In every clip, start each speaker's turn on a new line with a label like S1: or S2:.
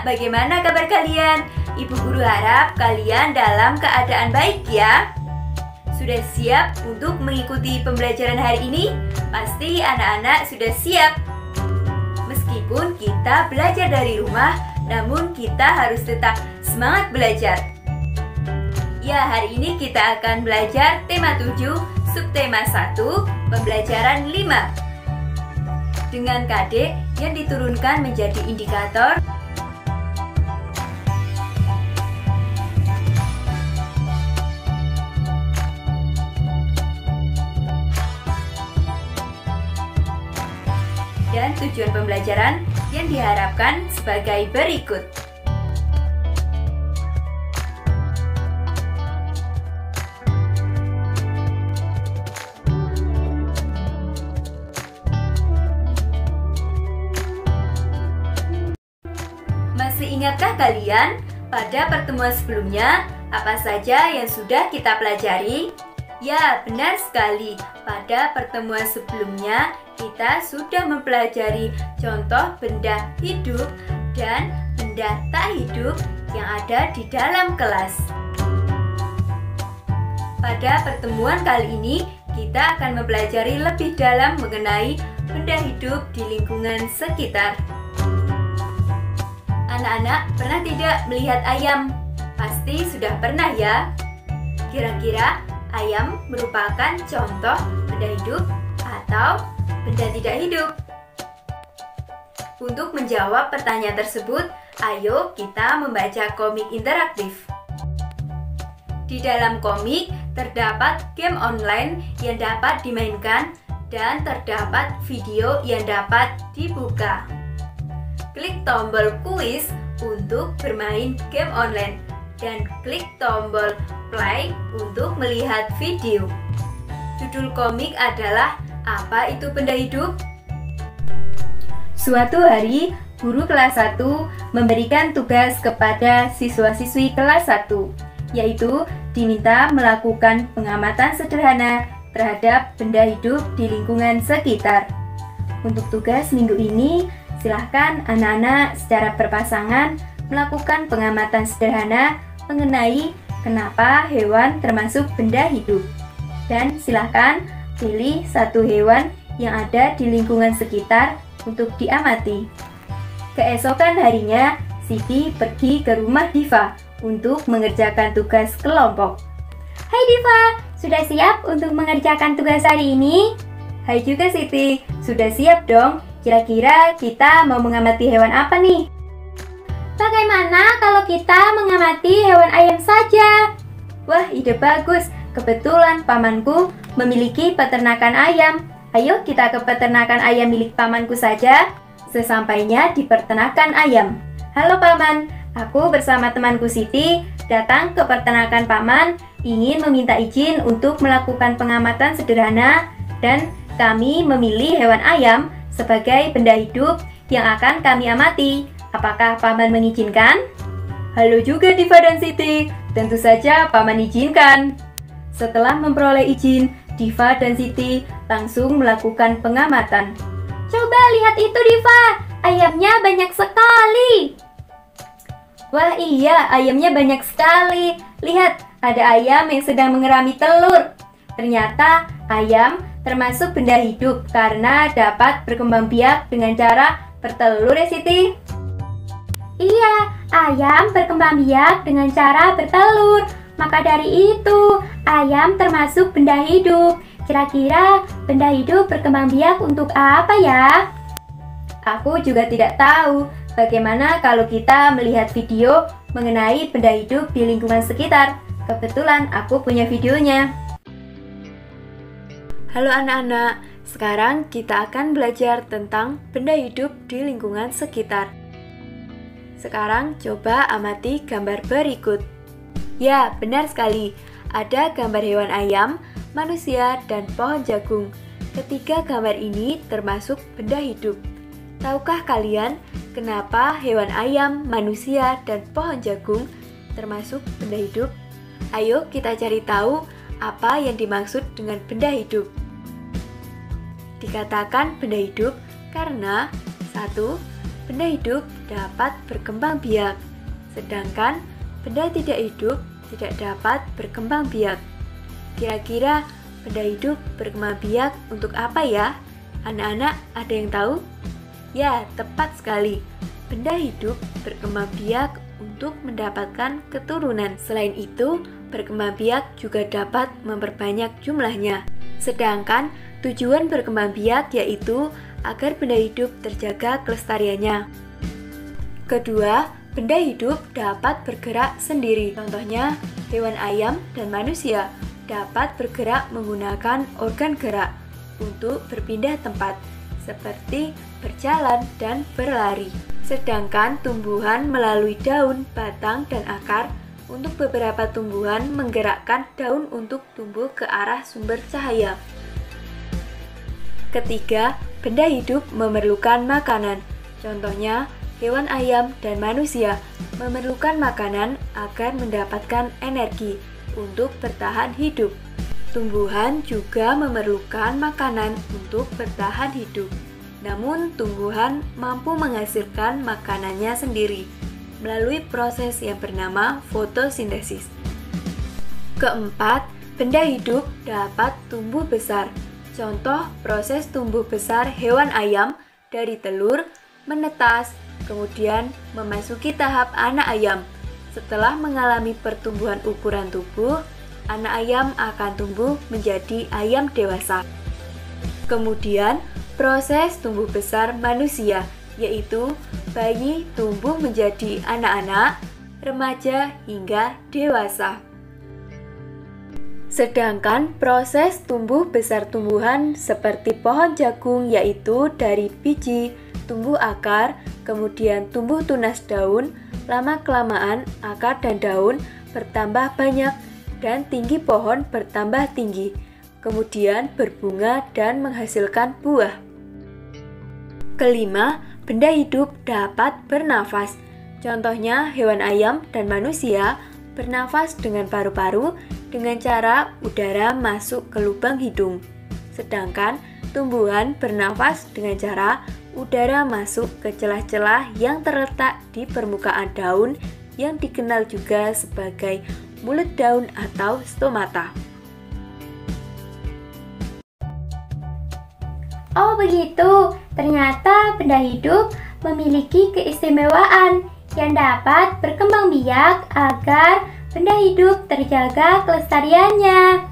S1: bagaimana kabar kalian? Ibu guru harap kalian dalam keadaan baik ya. Sudah siap untuk mengikuti pembelajaran hari ini? Pasti anak-anak sudah siap. Meskipun kita belajar dari rumah, namun kita harus tetap semangat belajar. Ya, hari ini kita akan belajar tema 7, subtema 1, pembelajaran 5. Dengan KD yang diturunkan menjadi indikator dan tujuan pembelajaran yang diharapkan sebagai berikut. Masih ingatkah kalian pada pertemuan sebelumnya apa saja yang sudah kita pelajari? Ya, benar sekali. Pada pertemuan sebelumnya kita sudah mempelajari contoh benda hidup dan benda tak hidup yang ada di dalam kelas. Pada pertemuan kali ini kita akan mempelajari lebih dalam mengenai benda hidup di lingkungan sekitar. Anak-anak pernah tidak melihat ayam? Pasti sudah pernah ya. Kira-kira ayam merupakan contoh benda hidup atau benda tidak hidup? Untuk menjawab pertanyaan tersebut, ayo kita membaca komik interaktif. Di dalam komik terdapat game online yang dapat dimainkan dan terdapat video yang dapat dibuka. Klik tombol kuis untuk bermain game online dan klik tombol play untuk melihat video. Judul komik adalah Apa Itu Benda Hidup? Suatu hari, guru kelas 1 memberikan tugas kepada siswa-siswi kelas 1, yaitu diminta melakukan pengamatan sederhana terhadap benda hidup di lingkungan sekitar. Untuk tugas minggu ini, silahkan anak-anak secara berpasangan melakukan pengamatan sederhana mengenai kenapa hewan termasuk benda hidup. Dan silahkan pilih satu hewan yang ada di lingkungan sekitar untuk diamati. Keesokan harinya, Siti pergi ke rumah Diva untuk mengerjakan tugas kelompok.
S2: Hai Diva, sudah siap untuk mengerjakan tugas hari ini?
S1: Hai juga Siti, sudah siap dong. Kira-kira kita mau mengamati hewan apa nih?
S2: Bagaimana kalau kita mengamati hewan ayam saja?
S1: Wah, ide bagus. Kebetulan pamanku memiliki peternakan ayam. Ayo kita ke peternakan ayam milik pamanku saja. Sesampainya di peternakan ayam. Halo paman, aku bersama temanku Siti datang ke peternakan paman, ingin meminta izin untuk melakukan pengamatan sederhana, dan kami memilih hewan ayam sebagai benda hidup yang akan kami amati. Apakah paman mengizinkan? Halo juga Diva dan Siti, tentu saja paman izinkan. Setelah memperoleh izin, Diva dan Siti langsung melakukan pengamatan.
S2: Coba lihat itu Diva, ayamnya banyak sekali.
S1: Wah iya, ayamnya banyak sekali. Lihat, ada ayam yang sedang mengerami telur. Ternyata ayam termasuk benda hidup karena dapat berkembang biak dengan cara bertelur ya Siti?
S2: Iya, ayam berkembang biak dengan cara bertelur. Maka dari itu, ayam termasuk benda hidup. Kira-kira benda hidup berkembang biak untuk apa ya?
S1: Aku juga tidak tahu. Bagaimana kalau kita melihat video mengenai benda hidup di lingkungan sekitar? Kebetulan aku punya videonya. Halo anak-anak, sekarang kita akan belajar tentang benda hidup di lingkungan sekitar. Sekarang coba amati gambar berikut. Ya, benar sekali. Ada gambar hewan ayam, manusia, dan pohon jagung. Ketiga gambar ini termasuk benda hidup. Tahukah kalian kenapa hewan ayam, manusia, dan pohon jagung termasuk benda hidup? Ayo kita cari tahu apa yang dimaksud dengan benda hidup. Dikatakan benda hidup karena 1. benda hidup dapat berkembang biak, sedangkan benda tidak hidup tidak dapat berkembang biak. Kira-kira benda hidup berkembang biak untuk apa ya? Anak-anak ada yang tahu? Ya, tepat sekali. Benda hidup berkembang biak untuk mendapatkan keturunan. Selain itu, berkembang biak juga dapat memperbanyak jumlahnya. Sedangkan tujuan berkembang biak yaitu agar benda hidup terjaga kelestariannya. Kedua, benda hidup dapat bergerak sendiri. Contohnya, hewan ayam dan manusia dapat bergerak menggunakan organ gerak untuk berpindah tempat, seperti berjalan dan berlari. Sedangkan tumbuhan melalui daun, batang, dan akar. Untuk beberapa tumbuhan menggerakkan daun untuk tumbuh ke arah sumber cahaya. Ketiga, benda hidup memerlukan makanan. Contohnya, hewan ayam dan manusia memerlukan makanan agar mendapatkan energi untuk bertahan hidup. Tumbuhan juga memerlukan makanan untuk bertahan hidup. Namun, tumbuhan mampu menghasilkan makanannya sendiri melalui proses yang bernama fotosintesis. Keempat, benda hidup dapat tumbuh besar. Contoh proses tumbuh besar hewan ayam dari telur, menetas, kemudian memasuki tahap anak ayam. Setelah mengalami pertumbuhan ukuran tubuh, anak ayam akan tumbuh menjadi ayam dewasa. Kemudian, proses tumbuh besar manusia, yaitu bayi tumbuh menjadi anak-anak, remaja, hingga dewasa. Sedangkan proses tumbuh besar tumbuhan seperti pohon jagung yaitu dari biji, tumbuh akar, kemudian tumbuh tunas daun, lama-kelamaan akar dan daun bertambah banyak dan tinggi pohon bertambah tinggi, kemudian berbunga dan menghasilkan buah. Kelima, benda hidup dapat bernafas. Contohnya hewan ayam dan manusia bernafas dengan paru-paru dengan cara udara masuk ke lubang hidung. Sedangkan tumbuhan bernafas dengan cara udara masuk ke celah-celah yang terletak di permukaan daun yang dikenal juga sebagai mulut daun atau stomata.
S2: Oh begitu, ternyata benda hidup memiliki keistimewaan yang dapat berkembang biak agar benda hidup terjaga kelestariannya.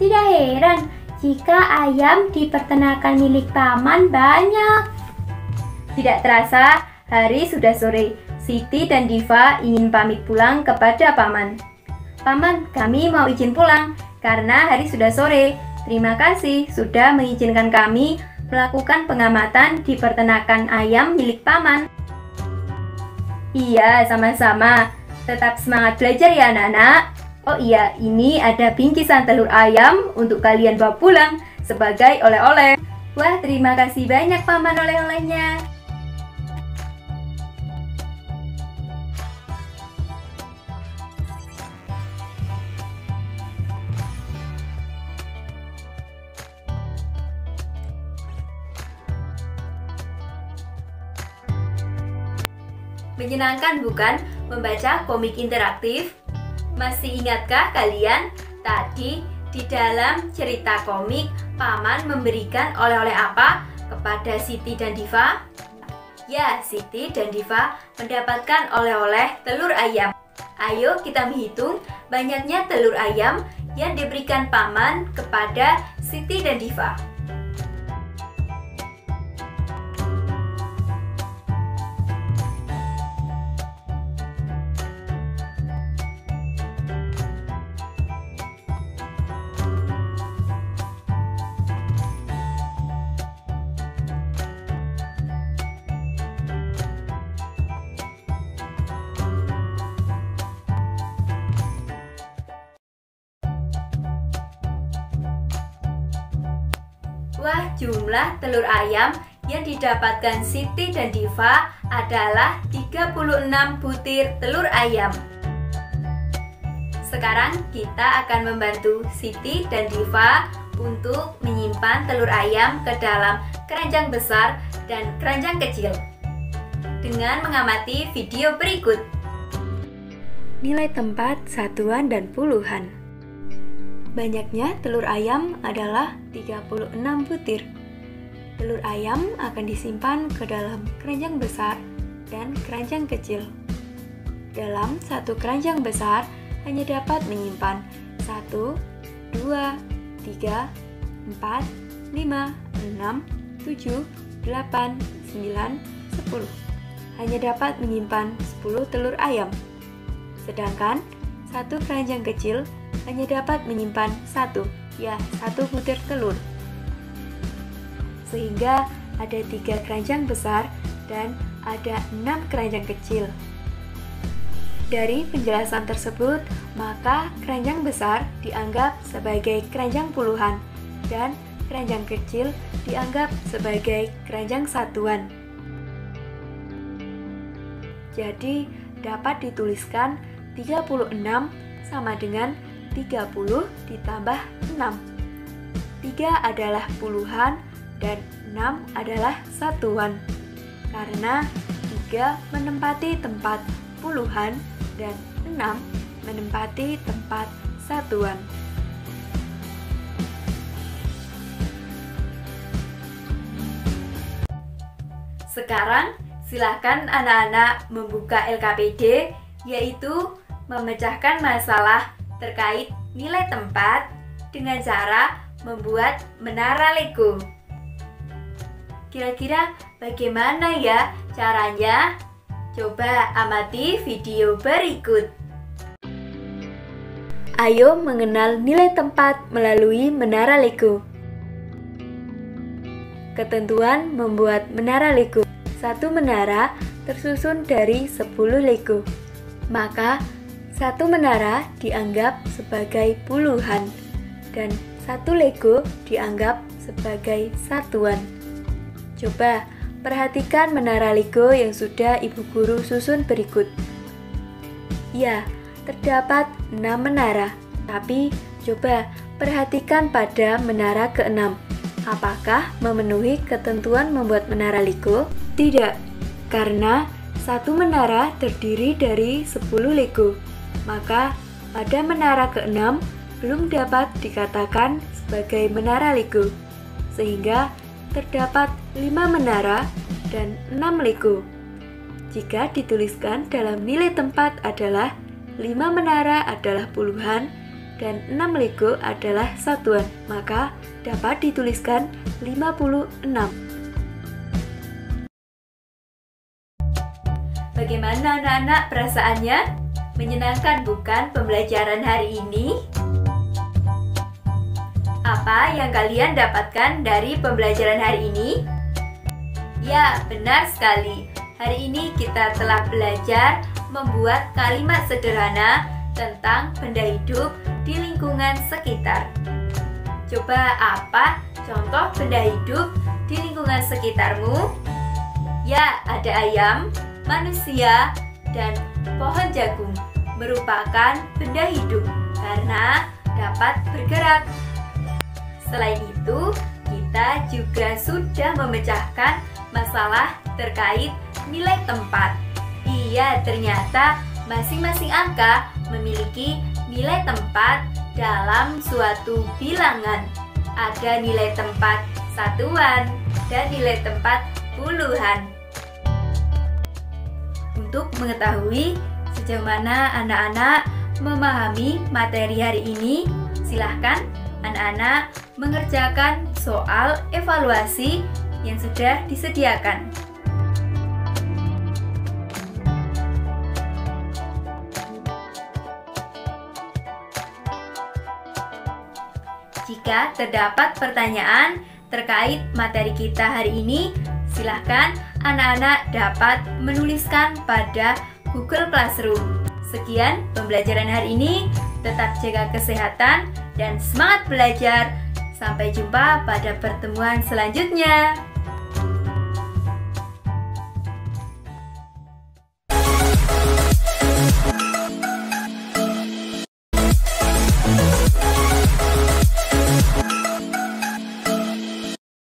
S2: Tidak heran jika ayam di peternakan milik paman banyak.
S1: Tidak terasa, hari sudah sore. Siti dan Diva ingin pamit pulang kepada paman. Paman, kami mau izin pulang karena hari sudah sore. Terima kasih sudah mengizinkan kami melakukan pengamatan di peternakan ayam milik paman. Iya, sama-sama. Tetap semangat belajar ya anak-anak. Oh iya, ini ada bingkisan telur ayam untuk kalian bawa pulang sebagai oleh-oleh. Wah, terima kasih banyak paman oleh-olehnya. Menyenangkan bukan membaca komik interaktif? Masih ingatkah kalian tadi di dalam cerita komik paman memberikan oleh-oleh apa kepada Siti dan Diva? Ya, Siti dan Diva mendapatkan oleh-oleh telur ayam. Ayo kita menghitung banyaknya telur ayam yang diberikan paman kepada Siti dan Diva. Wah, jumlah telur ayam yang didapatkan Siti dan Diva adalah 36 butir telur ayam. Sekarang kita akan membantu Siti dan Diva untuk menyimpan telur ayam ke dalam keranjang besar dan keranjang kecil. dengan mengamati video berikut.
S3: Nilai tempat, satuan, dan puluhan. Banyaknya telur ayam adalah 36 butir. Telur ayam akan disimpan ke dalam keranjang besar dan keranjang kecil. Dalam satu keranjang besar hanya dapat menyimpan 1, 2, 3, 4, 5, 6, 7, 8, 9, 10. Hanya dapat menyimpan 10 telur ayam. Sedangkan satu keranjang kecil hanya dapat menyimpan satu butir telur. Sehingga ada 3 keranjang besar dan ada 6 keranjang kecil. Dari penjelasan tersebut, maka keranjang besar dianggap sebagai keranjang puluhan dan keranjang kecil dianggap sebagai keranjang satuan. Jadi, dapat dituliskan 36 sama dengan 30 ditambah 6. 3 adalah puluhan dan 6 adalah satuan. Karena 3 menempati tempat puluhan dan 6 menempati tempat satuan.
S1: Sekarang silakan anak-anak membuka LKPD, yaitu memecahkan masalah terkait nilai tempat dengan cara membuat menara Lego. Kira-kira bagaimana ya caranya? Coba amati video berikut.
S3: Ayo mengenal nilai tempat melalui menara Lego. Ketentuan membuat menara Lego. Satu menara tersusun dari 10 Lego. Maka satu menara dianggap sebagai puluhan dan satu Lego dianggap sebagai satuan. Coba perhatikan menara Lego yang sudah Ibu Guru susun berikut. Ya, terdapat 6 menara, tapi coba perhatikan pada menara ke-6. Apakah memenuhi ketentuan membuat menara Lego? Tidak, karena satu menara terdiri dari 10 Lego. Maka pada menara ke-6 belum dapat dikatakan sebagai menara Lego, sehingga terdapat 5 menara dan 6 Lego. Jika dituliskan dalam nilai tempat adalah 5 menara adalah puluhan dan 6 Lego adalah satuan, maka dapat dituliskan 56.
S1: Bagaimana anak-anak perasaannya? Menyenangkan bukan pembelajaran hari ini? Apa yang kalian dapatkan dari pembelajaran hari ini? Ya, benar sekali. Hari ini kita telah belajar membuat kalimat sederhana tentang benda hidup di lingkungan sekitar. Coba apa contoh benda hidup di lingkungan sekitarmu? Ya, ada ayam, manusia, dan pohon jagung merupakan benda hidup karena dapat bergerak. Selain itu, kita juga sudah memecahkan masalah terkait nilai tempat. Iya, ternyata masing-masing angka memiliki nilai tempat dalam suatu bilangan. Ada nilai tempat satuan dan nilai tempat puluhan. Untuk mengetahui sejauh mana anak-anak memahami materi hari ini, silahkan anak-anak mengerjakan soal evaluasi yang sudah disediakan. Jika terdapat pertanyaan terkait materi kita hari ini, silahkan anak-anak dapat menuliskan pada Google Classroom. Sekian pembelajaran hari ini, tetap jaga kesehatan dan semangat belajar. Sampai jumpa pada pertemuan selanjutnya.